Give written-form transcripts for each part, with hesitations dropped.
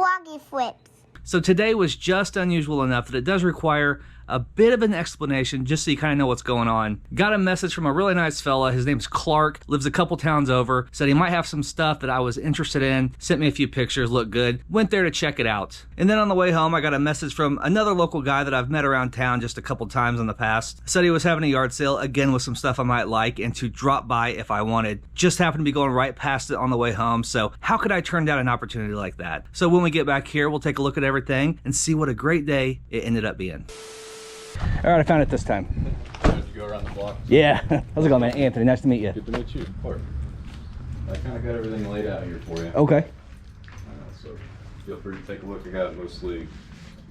Froggy flips. So today was just unusual enough that it does require a bit of an explanation just so you kind of know what's going on. Got a message from a really nice fella. His name's Clark, lives a couple towns over. Said he might have some stuff that I was interested in. Sent me a few pictures, looked good. Went there to check it out. And then on the way home, I got a message from another local guy that I've met around town just a couple times in the past. Said he was having a yard sale, again with some stuff I might like, and to drop by if I wanted. Just happened to be going right past it on the way home, so how could I turn down an opportunity like that? So when we get back here, we'll take a look at everything and see what a great day it ended up being. All right, I found it this time. Did you go around the block? Yeah. How's it going, man? Anthony, nice to meet you. Good to meet you. Clark. I kind of got everything laid out here for you. Okay. So feel free to take a look. I got mostly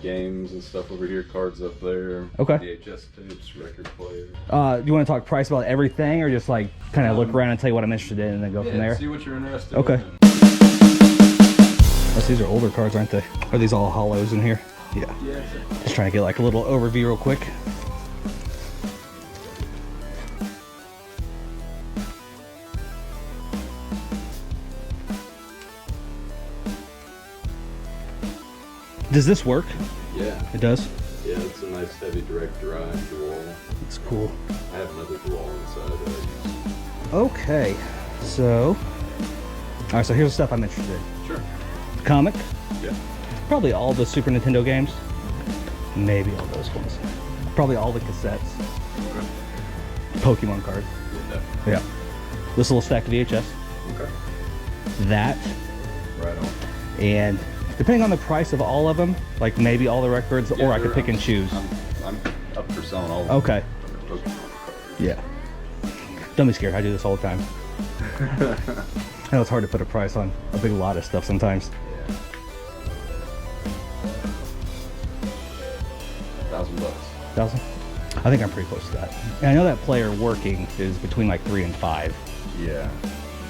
games and stuff over here, cards up there. Okay. VHS tapes, record players. Do you want to talk price about everything, or just like kind of look around and tell you what I'm interested in and then go from there? See what you're interested in. Okay. These are older cards, aren't they? Are these all hollows in here? Yeah. Just trying to get like a little overview real quick. Does this work? Yeah. It does? Yeah, it's a nice heavy direct drive dual. It's cool. I have another dual inside that I use. Okay. So, all right, so here's the stuff I'm interested in. Sure. Comic. Yeah. Probably all the Super Nintendo games. Maybe all those ones. Probably all the cassettes. Okay. Pokemon cards. Yeah, definitely. Yeah. This little stack of VHS. Okay. That. Right on. And depending on the price of all of them, like maybe all the records, Yeah, or I could pick and choose. I'm up for selling all of them. Okay. Pokemon cards. Yeah. Don't be scared. I do this all the time. I know it's hard to put a price on a big lot of stuff sometimes. $1,000. 1,000? I think I'm pretty close to that. And I know that player working is between like 3 and 5. Yeah.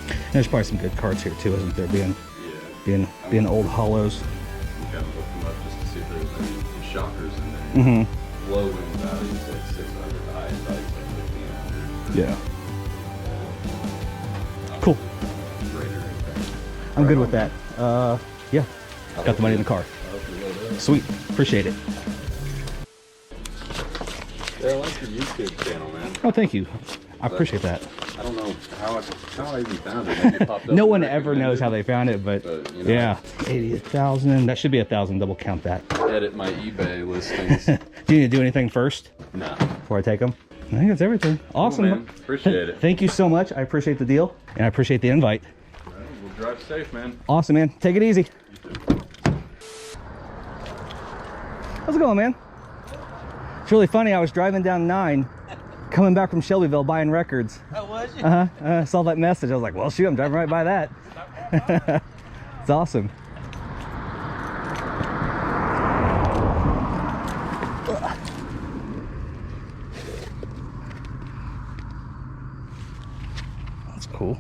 And there's probably some good cards here too, isn't there? Being old hollows. We kind of looked them up just to see if there's any shockers in there. Low win values like 600, high values like 1,500. Yeah. Cool. Greater. I'm good with that. Yeah. Got the money in the car. Sweet. Appreciate it. Yeah, I like your YouTube channel, man. Oh, thank you. I appreciate that. I don't know how I even found it. Maybe it popped up No one ever knows how they found it, but you know, yeah. 88,000. That should be 1,000. Double count that. edit my eBay listings. Do you need to do anything first? Nah. Before I take them? I think that's everything. Awesome. Cool, man. Appreciate it. Thank you so much. I appreciate the deal, and I appreciate the invite. All right, we'll drive safe, man. Awesome, man. Take it easy. You too. How's it going, man? It's really funny. I was driving down 9, coming back from Shelbyville buying records. Oh, was you? I saw that message. I was like, well, shoot, I'm driving right by that. It's awesome. That's cool.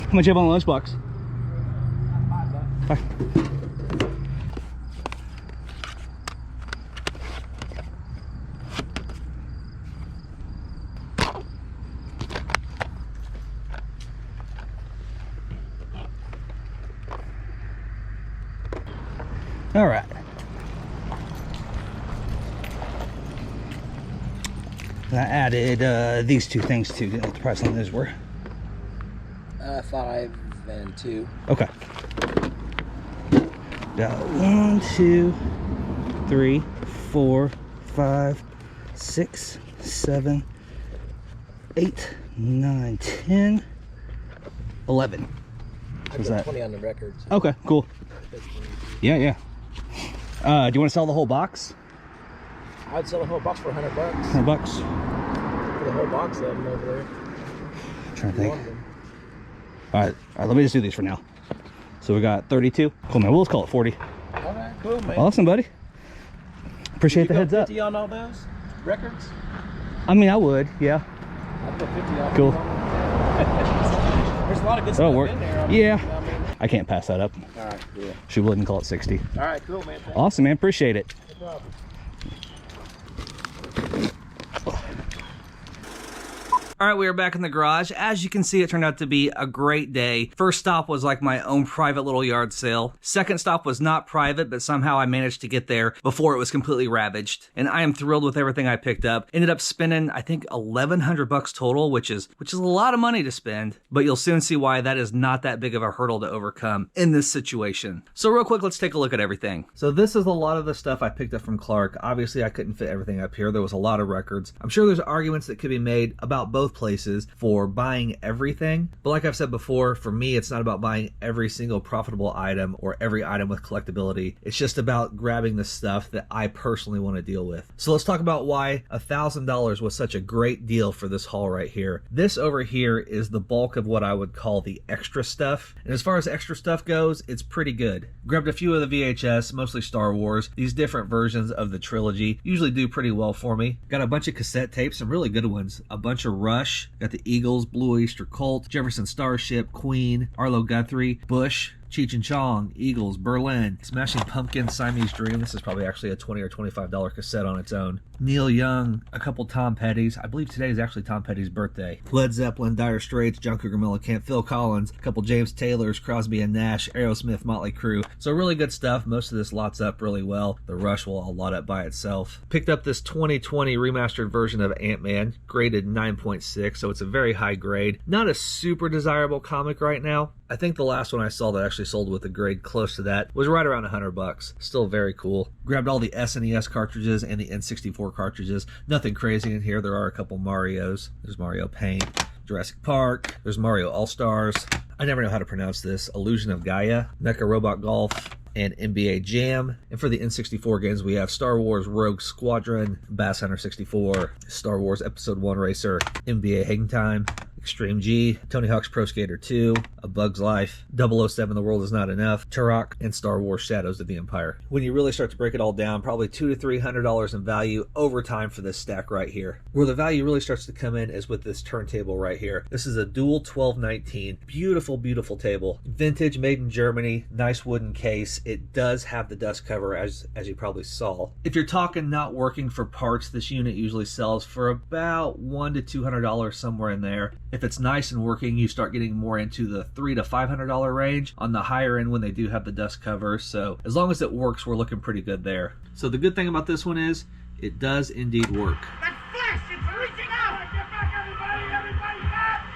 How much you have on the lunchbox? $5. All right. And I added these two things too. Didn't know what the price on those were. 5 and 2. Okay. Got 1, 2, 3, 4, 5, 6, 7, 8, 9, 10, 11. I got 20 on the records. Okay, cool. Yeah, yeah. Do you want to sell the whole box? I'd sell the whole box for $100. $100. For the whole box of them over there. Trying to think. All right, let me just do these for now. So we got 32. Cool, man. We'll just call it 40. All right, cool, man. Awesome, buddy. Appreciate the heads up. 50 on all those records? I mean, I would, yeah. I'd put 50 on. Cool. There's a lot of good stuff in there. Yeah. I can't pass that up. All right, cool. She wouldn't call it 60. All right, cool, man. Thanks. Awesome, man. Appreciate it. No problem. All right, we are back in the garage. As you can see, it turned out to be a great day. First stop was like my own private little yard sale. Second stop was not private, but somehow I managed to get there before it was completely ravaged. And I am thrilled with everything I picked up. Ended up spending, I think, $1,100 total, which is a lot of money to spend. But you'll soon see why that is not that big of a hurdle to overcome in this situation. So real quick, let's take a look at everything. So this is a lot of the stuff I picked up from Clark. Obviously, I couldn't fit everything up here. There was a lot of records. I'm sure there's arguments that could be made about both places for buying everything, but like I've said before, for me it's not about buying every single profitable item or every item with collectability. It's just about grabbing the stuff that I personally want to deal with. So let's talk about why $1,000 was such a great deal for this haul right here. This over here is the bulk of what I would call the extra stuff, and as far as extra stuff goes, it's pretty good. Grabbed a few of the VHS, mostly Star Wars. These different versions of the trilogy usually do pretty well for me. Got a bunch of cassette tapes, some really good ones. A bunch of Rush. Got the Eagles, Blue Oyster Cult, Jefferson Starship, Queen, Arlo Guthrie, Bush, Cheech and Chong, Eagles, Berlin, Smashing Pumpkins, Siamese Dream. This is probably actually a $20 or $25 cassette on its own. Neil Young, a couple Tom Petty's. I believe today is actually Tom Petty's birthday. Led Zeppelin, Dire Straits, John Cougar Mellencamp, Phil Collins, a couple James Taylors, Crosby and Nash, Aerosmith, Motley Crue. So really good stuff. Most of this lots up really well. The Rush will all lot up by itself. Picked up this 2020 remastered version of Ant-Man, graded 9.6, so it's a very high grade. Not a super desirable comic right now. I think the last one I saw that actually sold with a grade close to that was right around $100. Still very cool. Grabbed all the SNES cartridges and the N64 cartridges. Nothing crazy in here. There are a couple Marios. There's Mario Paint, Jurassic Park. There's Mario All-Stars. I never know how to pronounce this. Illusion of Gaia, Mecha Robot Golf, and NBA Jam. And for the N64 games, we have Star Wars Rogue Squadron, Bass Hunter 64, Star Wars Episode 1 Racer, NBA Hang Time, Extreme G, Tony Hawk's Pro Skater 2, A Bug's Life, 007 The World Is Not Enough, Turok, and Star Wars Shadows of the Empire. When you really start to break it all down, probably $200 to $300 in value over time for this stack right here. Where the value really starts to come in is with this turntable right here. This is a dual 1219. Beautiful, beautiful table. Vintage, made in Germany, nice wooden case. It does have the dust cover, as you probably saw. If you're talking not working for parts, this unit usually sells for about $100 to $200, somewhere in there. If it's nice and working, you start getting more into the $300 to $500 range on the higher end when they do have the dust cover. So as long as it works, we're looking pretty good there. So the good thing about this one is it does indeed work. That flash, it's reaching out! Get back, everybody! Everybody back!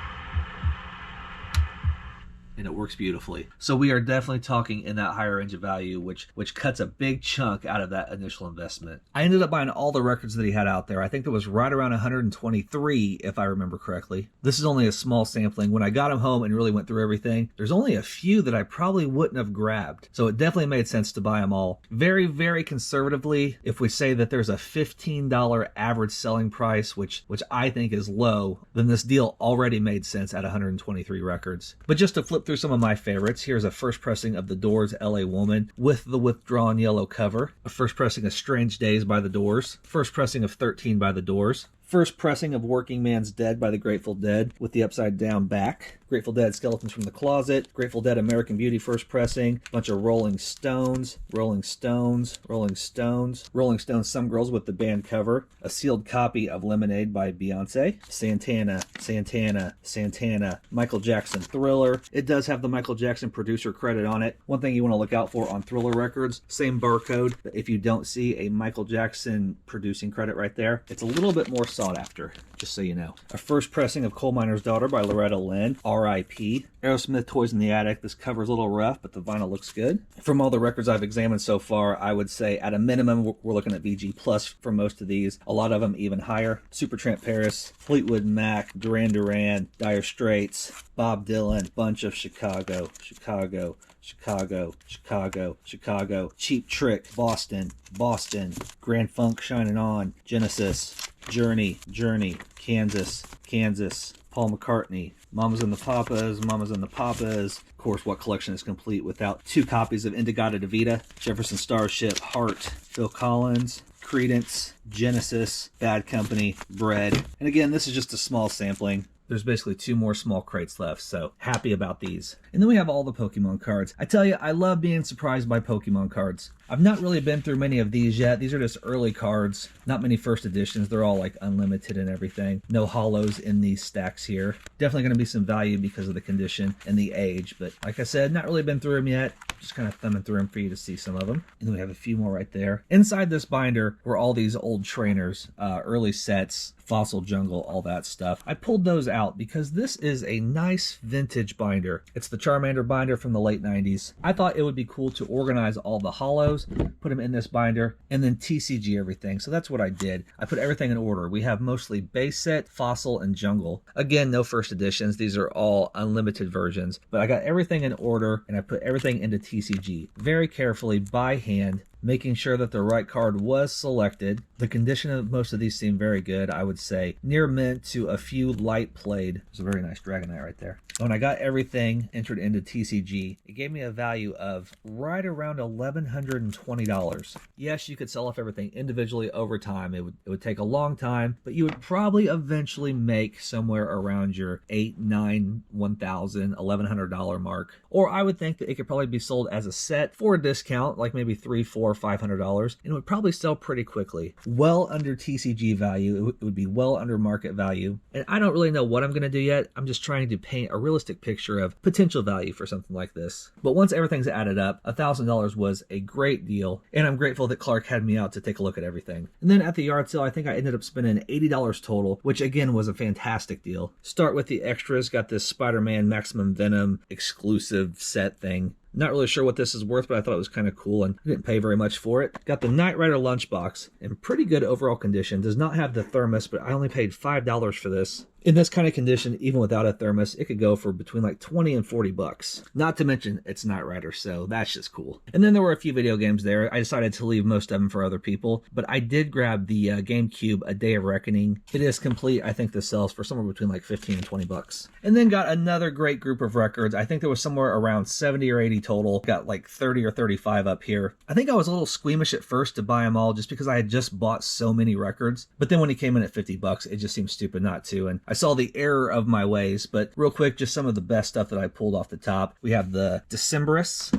And it works beautifully. So we are definitely talking in that higher range of value, which cuts a big chunk out of that initial investment. I ended up buying all the records that he had out there. I think there was right around 123, if I remember correctly. This is only a small sampling. When I got him home and really went through everything, there's only a few that I probably wouldn't have grabbed. So it definitely made sense to buy them all. Very, very conservatively, if we say that there's a $15 average selling price, which I think is low, then this deal already made sense at 123 records. But just to flip through some of my favorites, here's a first pressing of The Doors' LA Woman with the withdrawn yellow cover, a first pressing of Strange Days by The Doors, first pressing of 13 by The Doors, First pressing of Working Man's Dead by the Grateful Dead with the upside down back. Grateful Dead Skeletons from the Closet. Grateful Dead American Beauty first pressing. Bunch of Rolling Stones. Rolling Stones. Rolling Stones. Rolling Stones Some Girls with the band cover. A sealed copy of Lemonade by Beyonce. Santana. Santana. Santana. Michael Jackson Thriller. It does have the Michael Jackson producer credit on it. One thing you want to look out for on Thriller records, same barcode, but if you don't see a Michael Jackson producing credit right there, it's a little bit more sought after, just so you know. A first pressing of Coal Miner's Daughter by Loretta Lynn, R.I.P. Aerosmith Toys in the Attic. This cover's a little rough, but the vinyl looks good. From all the records I've examined so far, I would say at a minimum, we're looking at VG Plus for most of these. A lot of them even higher. Supertramp Paris, Fleetwood Mac, Duran Duran, Dire Straits, Bob Dylan, bunch of Chicago, Chicago, Chicago, Chicago, Chicago, Cheap Trick, Boston, Boston, Grand Funk Shining On, Genesis, Journey, Journey, Kansas, Kansas, Paul McCartney, Mamas and the Papas, Mamas and the Papas. Of course, what collection is complete without 2 copies of Indigata Devita, Jefferson Starship, Heart, Phil Collins, Creedence, Genesis, Bad Company, Bread. And again, this is just a small sampling. There's basically 2 more small crates left, so happy about these. And then we have all the Pokemon cards. I tell you, I love being surprised by Pokemon cards. I've not really been through many of these yet. These are just early cards. Not many first editions. They're all like unlimited and everything. No holos in these stacks here. Definitely going to be some value because of the condition and the age. But like I said, not really been through them yet. Just kind of thumbing through them for you to see some of them. And then we have a few more right there. Inside this binder were all these old trainers, early sets, Fossil Jungle, all that stuff. I pulled those out because this is a nice vintage binder. It's the Charmander binder from the late 90s. I thought it would be cool to organize all the holos, put them in this binder, and then TCG everything. So that's what I did. I put everything in order. We have mostly base set, Fossil, and Jungle. Again, no first editions. These are all unlimited versions. But I got everything in order, and I put everything into TCG. Very carefully, by hand, making sure that the right card was selected. The condition of most of these seem very good, I would say. Near mint to a few light played. There's a very nice Dragonite right there. When I got everything entered into TCG, it gave me a value of right around $1,120. Yes, you could sell off everything individually over time. It would take a long time, but you would probably eventually make somewhere around your $8, $9, $1,000, $1,100 mark. Or I would think that it could probably be sold as a set for a discount, like maybe $300, $400, $500, and it would probably sell pretty quickly. Well under TCG value. It would be well under market value. And I don't really know what I'm going to do yet. I'm just trying to paint a realistic picture of potential value for something like this. But once everything's added up, $1,000 was a great deal, and I'm grateful that Clark had me out to take a look at everything. And then at the yard sale, I think I ended up spending $80 total, which again was a fantastic deal. Start with the extras. Got this Spider-Man Maximum Venom exclusive set thing. Not really sure what this is worth, but I thought it was kind of cool, and I didn't pay very much for it. Got the Knight Rider lunchbox in pretty good overall condition. Does not have the thermos, but I only paid $5 for this. In this kind of condition, even without a thermos, it could go for between like 20 and 40 bucks. Not to mention, it's Knight Rider, so that's just cool. And then there were a few video games there. I decided to leave most of them for other people, but I did grab the GameCube A Day of Reckoning. It is complete. I think this sells for somewhere between like 15 and 20 bucks. And then got another great group of records. I think there was somewhere around 70 or 80 total. Got like 30 or 35 up here. I think I was a little squeamish at first to buy them all just because I had just bought so many records. But then when it came in at 50 bucks, it just seemed stupid not to. And I saw the error of my ways. But real quick, just some of the best stuff that I pulled off the top. We have the Decemberists,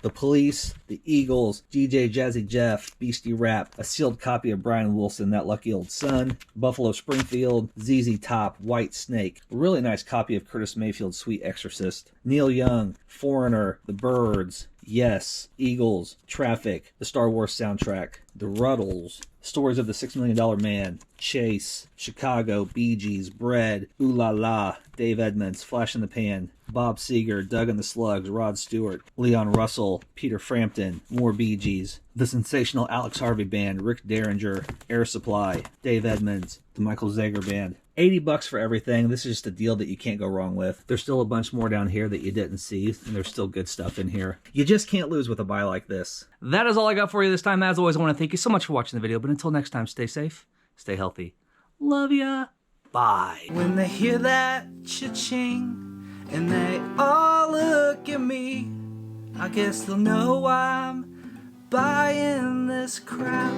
the Police, the Eagles, DJ Jazzy Jeff, Beastie Rap, a sealed copy of Brian Wilson, That Lucky Old Son, Buffalo Springfield, ZZ Top, White Snake, a really nice copy of Curtis Mayfield's Sweet Exorcist, Neil Young, Foreigner, The Byrds, Yes, Eagles, Traffic, the Star Wars soundtrack, The Ruddles, Stories of the $6 Million Man, Chase, Chicago, Bee Gees, Bread, Ooh La La, Dave Edmunds, Flash in the Pan, Bob Seger, Doug and the Slugs, Rod Stewart, Leon Russell, Peter Frampton, more Bee Gees, the sensational Alex Harvey Band, Rick Derringer, Air Supply, Dave Edmunds, the Michael Zager Band. 80 bucks for everything. This is just a deal that you can't go wrong with. There's still a bunch more down here that you didn't see, and there's still good stuff in here. You just can't lose with a buy like this. That is all I got for you this time. As always, I want to thank you so much for watching the video, but until next time, stay safe, stay healthy. Love ya. Bye. When they hear that cha-ching and they all look at me, I guess they'll know I'm buying this crap.